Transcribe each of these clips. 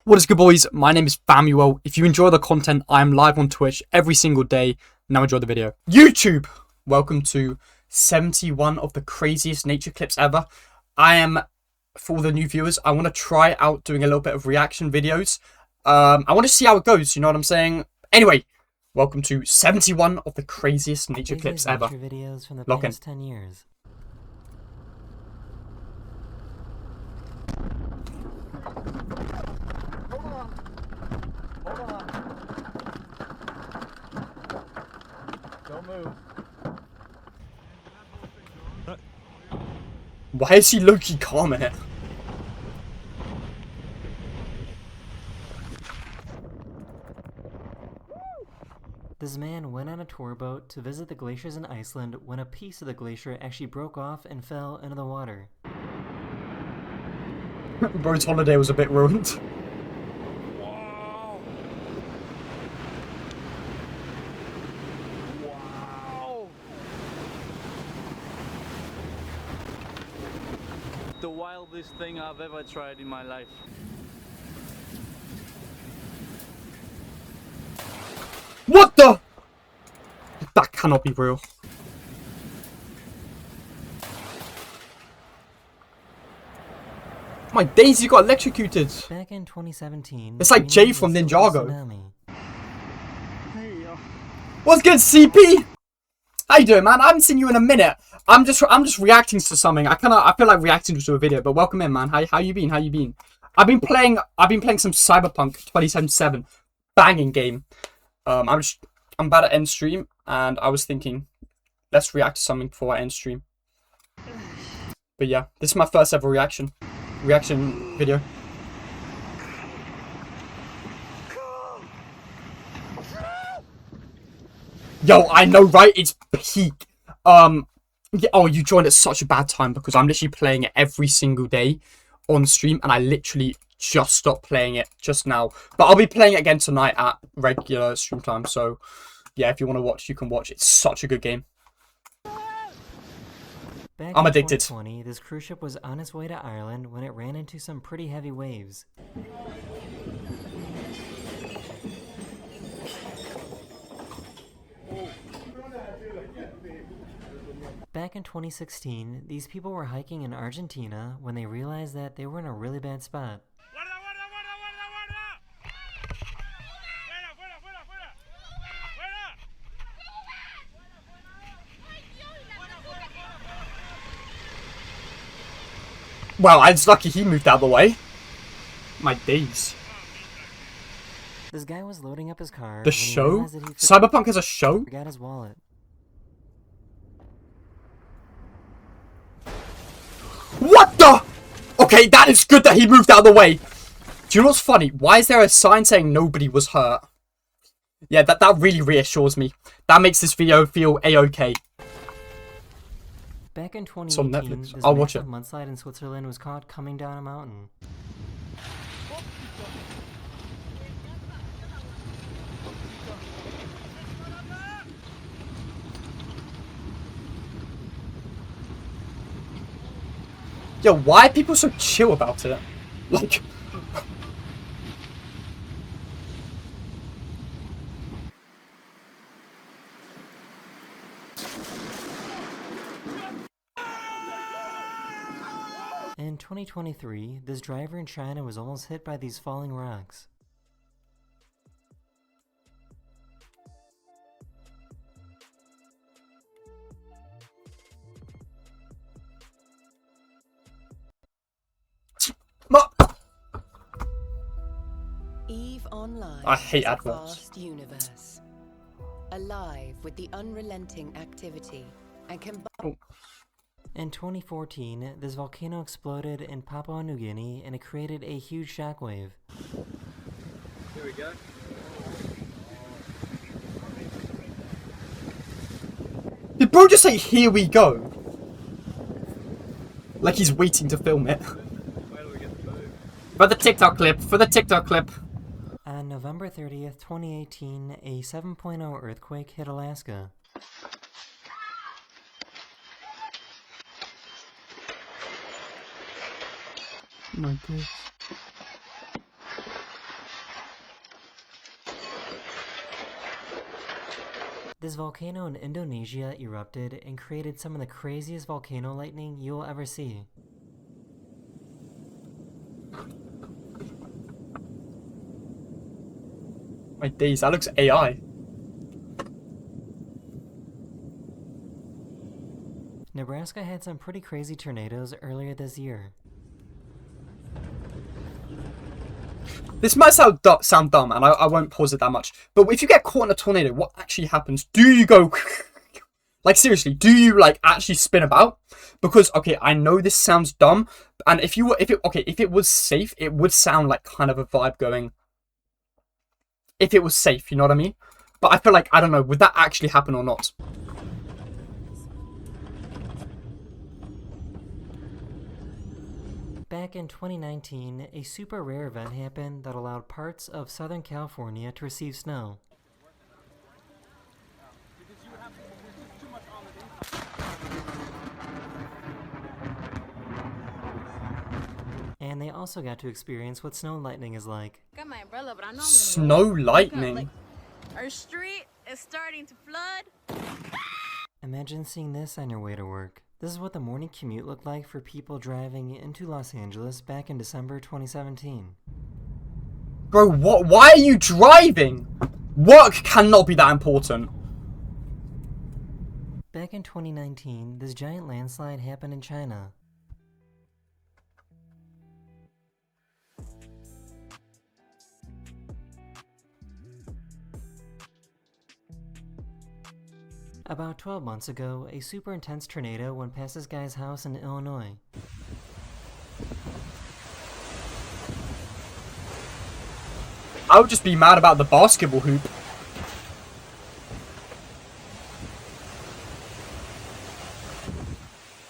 What is good, boys? My name is Famuel. If you enjoy the content, I am live on Twitch every single day. Now enjoy the video. YouTube! Welcome to 71 of the craziest nature clips ever. For all the new viewers, I want to try out doing a little bit of reaction videos. I want to see how it goes, you know what I'm saying? Anyway, welcome to 71 of the craziest nature clips ever. Videos from the Lock in. past 10 years. Hold on. Don't move. Why is he low-key calm in it? This man went on a tour boat to visit the glaciers in Iceland when a piece of the glacier actually broke off and fell into the water. Bro's holiday was a bit ruined. Wow. Wow. The wildest thing I've ever tried in my life. What the? That cannot be real. My days, you got electrocuted. Back in 2017, It's like Jay from Greenland Ninjago. was tsunami. Hey, What's good, CP? How you doing, man? I haven't seen you in a minute. I'm just reacting to something. I feel like reacting to a video, but welcome in, man. How you been? How you been? I've been playing some Cyberpunk 2077, banging game. I'm about to end stream, and I was thinking, let's react to something before I end stream. But yeah, this is my first ever reaction video. Yo, I know, right? It's peak. Yeah, oh, you joined at such a bad time because I'm literally playing it every single day on stream, and I literally just stopped playing it just now. But I'll be playing it again tonight at regular stream time. So yeah, if you want to watch, you can watch. It's such a good game. Back I'm in addicted. 2020, this cruise ship was on its way to Ireland when it ran into some pretty heavy waves. Back in 2016, these people were hiking in Argentina when they realized that they were in a really bad spot. Well, it's lucky he moved out of the way. My days. This guy was loading up his car. The when he show? realized that he Cyberpunk has a show? forgot his wallet. What the? Okay, that is good that he moved out of the way. Do you know what's funny? Why is there a sign saying nobody was hurt? Yeah, that really reassures me. That makes this video feel a-okay. Back in on 2018, Netflix. this I'll watch massive it. mudslide in Switzerland was caught coming down a mountain. Yo, why are people so chill about it? Like... In 2023, this driver in China was almost hit by these falling rocks. Eve Online. I hate is a adverts. vast universe, alive with the unrelenting activity and combined. In 2014, this volcano exploded in Papua New Guinea and it created a huge shockwave. Here we go. Did bro just say, here we go? Like he's waiting to film it. Where do we get the move? For the TikTok clip. On November 30th, 2018, a 7.0 earthquake hit Alaska. My God. This volcano in Indonesia erupted and created some of the craziest volcano lightning you will ever see. My days, that looks AI. Nebraska had some pretty crazy tornadoes earlier this year. This might sound dumb, and I won't pause it that much. But if you get caught in a tornado, what actually happens? Do you go... like, seriously, do you, like, actually spin about? Because, okay, I know this sounds dumb, and if it was safe, it would sound like kind of a vibe going... If it was safe, you know what I mean? But I feel like, I don't know, would that actually happen or not? Back in 2019, a super rare event happened that allowed parts of Southern California to receive snow. And they also got to experience what snow lightning is like. Got my umbrella, but I know I'm Snow lightning? like, our street is starting to flood. Imagine seeing this on your way to work. This is what the morning commute looked like for people driving into Los Angeles back in December 2017. Bro, what? Why are you driving? Work cannot be that important. Back in 2019, this giant landslide happened in China. About 12 months ago, a super intense tornado went past this guy's house in Illinois. I would just be mad about the basketball hoop.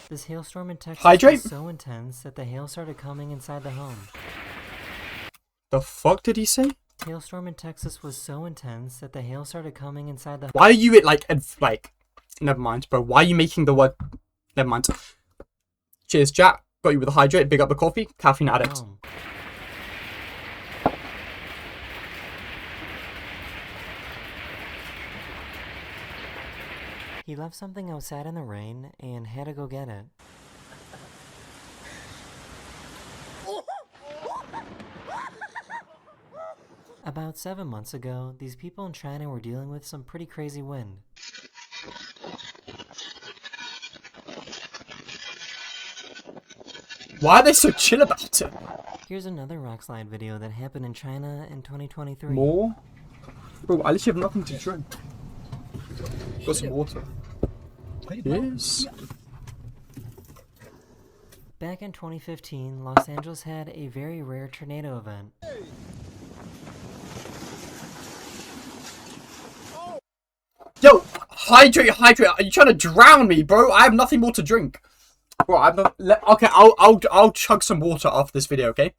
This hailstorm in Texas Hydrate? was so intense that the hail started coming inside the home. The fuck did he say? Hailstorm in Texas was so intense that the hail started coming inside the Why are you like, never mind, bro. Why are you making the word, never mind. Cheers, Jack. Got you with a hydrate, big up the coffee, caffeine addict. home. He left something outside in the rain and had to go get it. About 7 months ago, these people in China were dealing with some pretty crazy wind. Why are they so chill about it? Here's another rockslide video that happened in China in 2023. More? Bro, I literally have nothing to drink. Got some water. Yes. Back in 2015, Los Angeles had a very rare tornado event. Yo, hydrate. Are you trying to drown me, bro? I have nothing more to drink. Bro, I'm not. Okay, I'll chug some water after this video. Okay.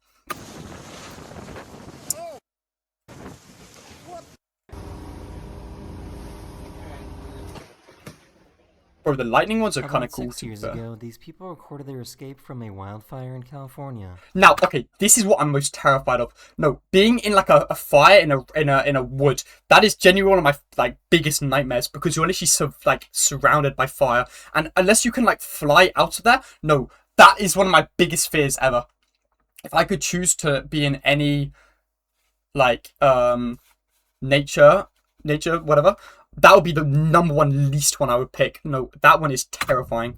Bro, the lightning ones are kind of About cool 6 too. years ago, these people recorded their escape from a wildfire in California. Now, okay, this is what I'm most terrified of. No, being in like a fire in a wood, that is genuinely one of my biggest nightmares, because you're literally surrounded by fire, and unless you can like fly out of there, no, that is one of my biggest fears ever. If I could choose to be in any nature, whatever, that would be the number one least one I would pick. No, that one is terrifying.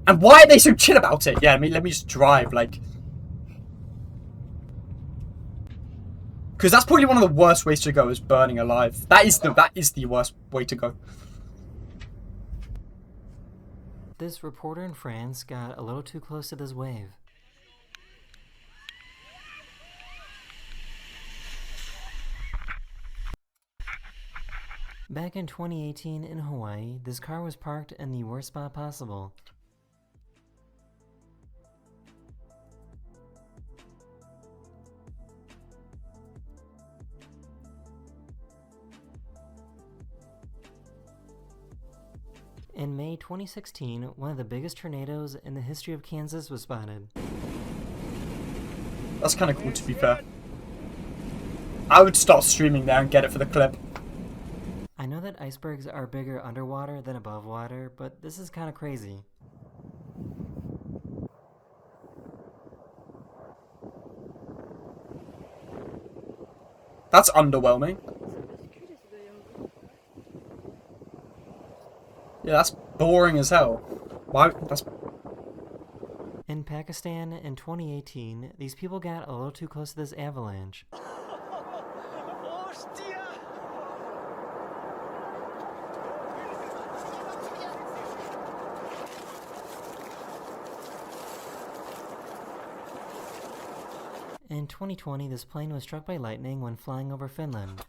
And why are they so chill about it? Yeah, let me just drive, because that's probably one of the worst ways to go, is burning alive. That is the worst way to go. This reporter in France got a little too close to this wave. Back in 2018 in Hawaii, this car was parked in the worst spot possible. In May 2016, one of the biggest tornadoes in the history of Kansas was spotted. That's kind of cool, to be fair. I would start streaming there and get it for the clip. I know that that icebergs are bigger underwater than above water, but this is kind of crazy. That's underwhelming. Yeah, that's boring as hell. Why? That's... In Pakistan in 2018, these people got a little too close to this avalanche. In 2020, this plane was struck by lightning when flying over Finland.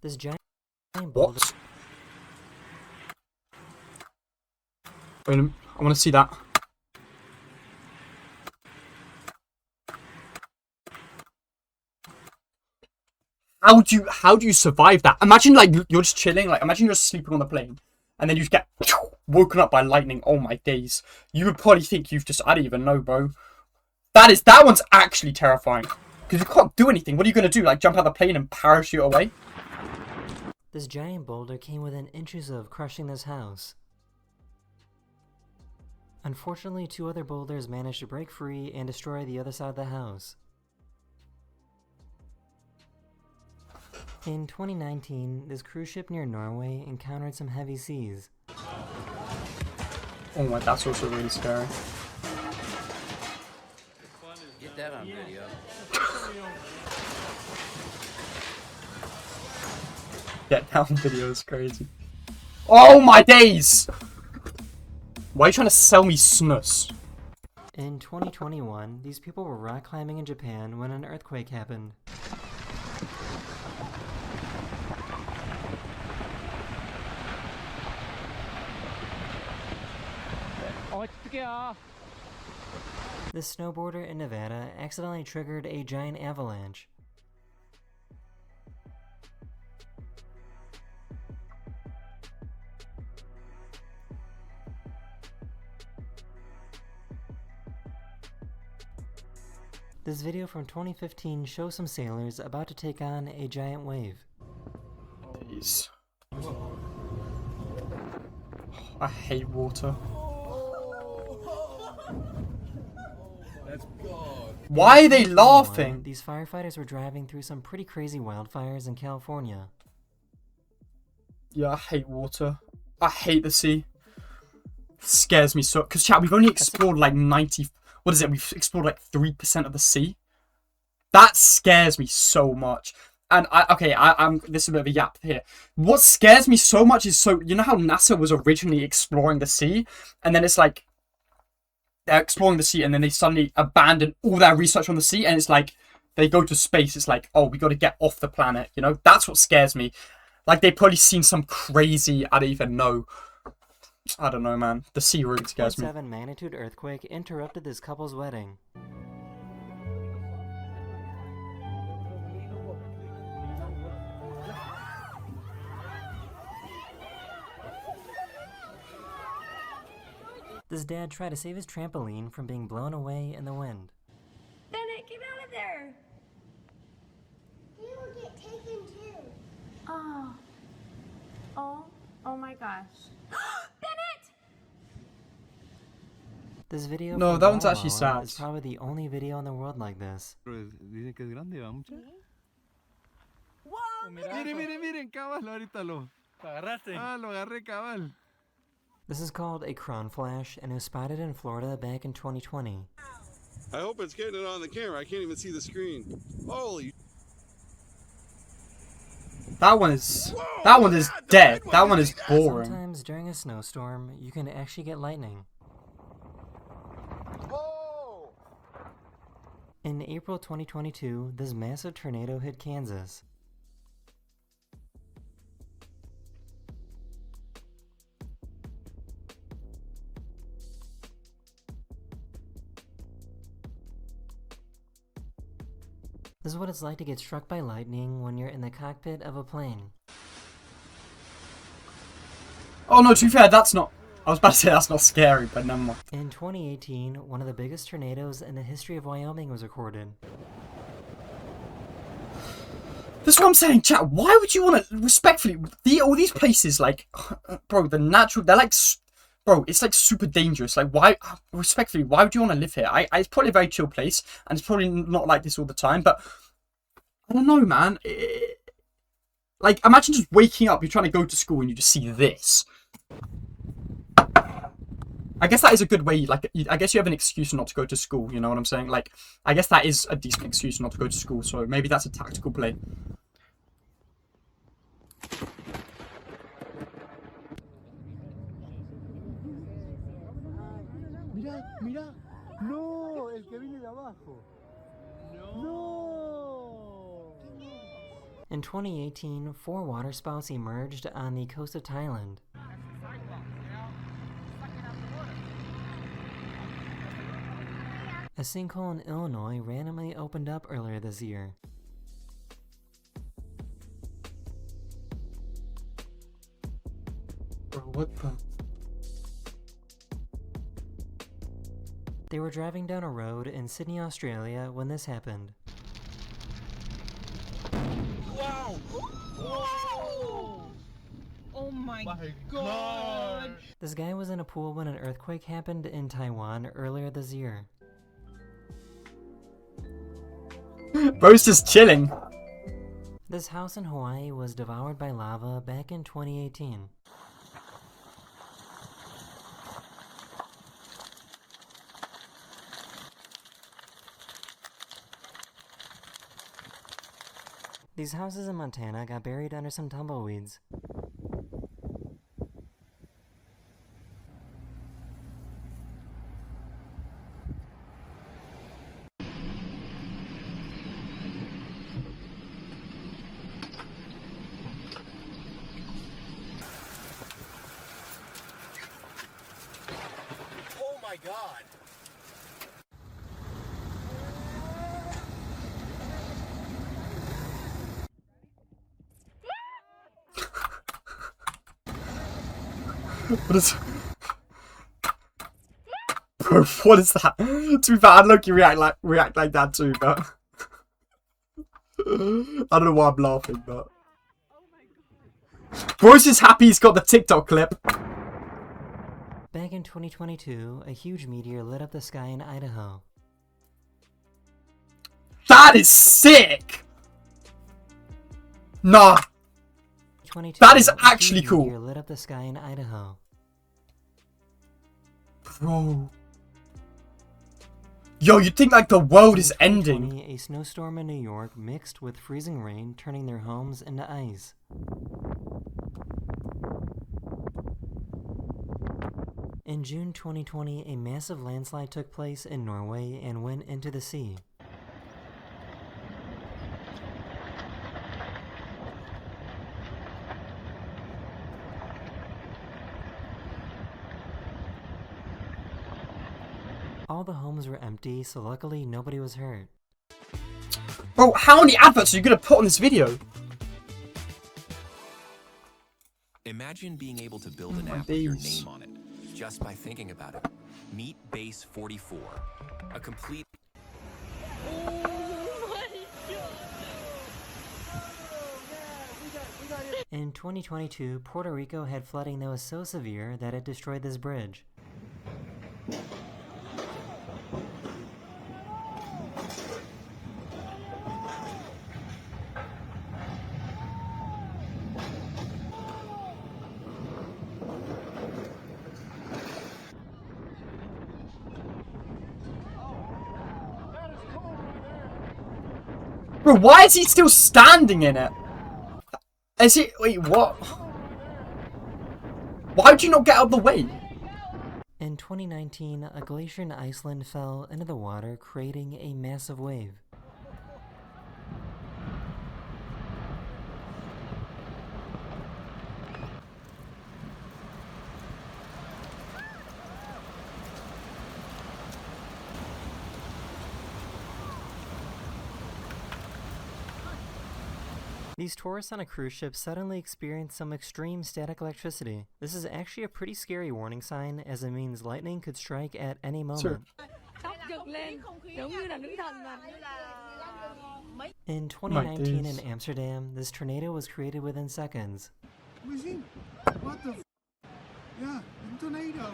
This giant boulder... What? Wait a minute. I want to see that. How do you survive that? Imagine like you're just chilling, like imagine you're sleeping on the plane and then you just get woken up by lightning. Oh my days. You would probably think you've just, I don't even know, bro. That one's actually terrifying. Because you can't do anything. What are you going to do? Like jump out the plane and parachute away? This giant boulder came within inches of crushing this house. Unfortunately, 2 other boulders managed to break free and destroy the other side of the house. In 2019, this cruise ship near Norway encountered some heavy seas. Oh my, that's also really scary. Get that on video. Get down video is crazy. Oh my days! Why are you trying to sell me snus? In 2021, these people were rock climbing in Japan when an earthquake happened. This snowboarder in Nevada accidentally triggered a giant avalanche. This video from 2015 shows some sailors about to take on a giant wave. Jeez. I hate water. Why are they laughing? These firefighters were driving through some pretty crazy wildfires in California. Yeah, I hate water. I hate the sea. It scares me so. Because, chat, we've only explored like 90. What is it? We've explored like 3% of the sea. That scares me so much. And I'm. This is a bit of a yap here. What scares me so much is you know how NASA was originally exploring the sea, and then it's like they're exploring the sea, and then they suddenly abandon all their research on the sea, and it's like they go to space. It's like, oh, we got to get off the planet. You know, that's what scares me. Like they've probably seen some crazy. I don't even know. I don't know, man. The sea really scares me. 7 magnitude earthquake interrupted this couple's wedding. This dad tried to save his trampoline from being blown away in the wind. Bennett, get out of there! He will get taken too. Oh. Oh my gosh. Bennett! This video No, from that one's Guatemala actually sad. is probably the only video in the world like this. Dicen que es grande, ¿va mucha? Whoa! Miren, cabal, ahorita lo agarraste. Ah, lo agarré, cabal. This is called a crown flash and it was spotted in Florida back in 2020. I hope it's getting it on the camera. I can't even see the screen. Holy. That one is dead. That one is boring. Sometimes during a snowstorm, you can actually get lightning. Whoa! In April 2022, this massive tornado hit Kansas. This is what it's like to get struck by lightning when you're in the cockpit of a plane. Oh no, to be fair, that's not. I was about to say that's not scary, but never mind. In 2018, one of the biggest tornadoes in the history of Wyoming was recorded. That's what I'm saying, chat. Why would you want to, respectfully, all these places, like, bro, they're like, bro, it's like super dangerous. Like, why, respectfully, why would you want to live here? It's probably a very chill place, and it's probably not like this all the time, but I don't know, man. Like, imagine just waking up, you're trying to go to school, and you just see this. I guess that is a good way, like, I guess you have an excuse not to go to school, you know what I'm saying? Like, I guess that is a decent excuse not to go to school, so maybe that's a tactical play. Mira. No, el que viene de abajo. No. In 2018, 4 waterspouts emerged on the coast of Thailand. A sinkhole in Illinois randomly opened up earlier this year. Bro, what the? They were driving down a road in Sydney, Australia when this happened. Wow! Whoa! Oh my god! This guy was in a pool when an earthquake happened in Taiwan earlier this year. Bro's just chilling. This house in Hawaii was devoured by lava back in 2018. These houses in Montana got buried under some tumbleweeds. Oh my god! What is... Bro, what is that? To be fair, I'd look you react like that too, but... I don't know why I'm laughing, but... Bro's just happy he's got the TikTok clip. Back in 2022, a huge meteor lit up the sky in Idaho. That is sick! Nah. That is actually cool. Meteor lit up the sky in Idaho. Bro. Yo, you'd think like the world is ending. A snowstorm in New York mixed with freezing rain, turning their homes into ice. In June 2020, a massive landslide took place in Norway and went into the sea. All the homes were empty, so luckily nobody was hurt. Bro, how many adverts are you gonna put on this video? Imagine being able to build an my app with your days. name on it, just by thinking about it. Meet Base 44, a complete... In 2022, Puerto Rico had flooding that was so severe that it destroyed this bridge. Bro, why is he still standing in it? Is he... Wait, what? Why would you not get out of the way? In 2019, a glacier in Iceland fell into the water, creating a massive wave. These tourists on a cruise ship suddenly experience some extreme static electricity. This is actually a pretty scary warning sign, as it means lightning could strike at any moment. In 2019 in Amsterdam, this tornado was created within seconds. What the f? Yeah, a tornado.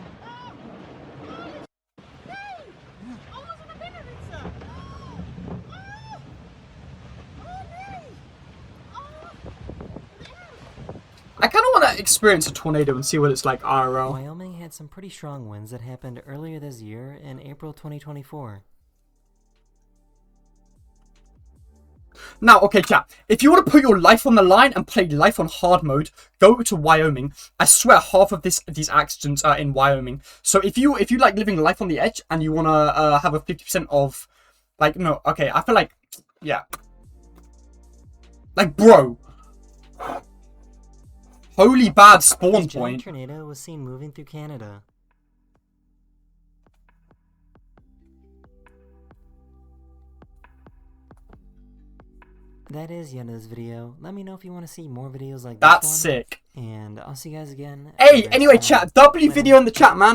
I kind of want to experience a tornado and see what it's like IRL. Wyoming had some pretty strong winds that happened earlier this year in April 2024. Now, okay, chat. If you want to put your life on the line and play life on hard mode, go to Wyoming. I swear, half of these accidents are in Wyoming. So if you like living life on the edge and you want to have a 50% of, like, no, okay, I feel like, yeah, like, bro, holy bad spawn This giant point. tornado was seen moving through Canada. That is the end of this video. Let me know if you want to see more videos like this one. That's sick. And I'll see you guys again. Hey, anyway, chat, W video in the chat, man.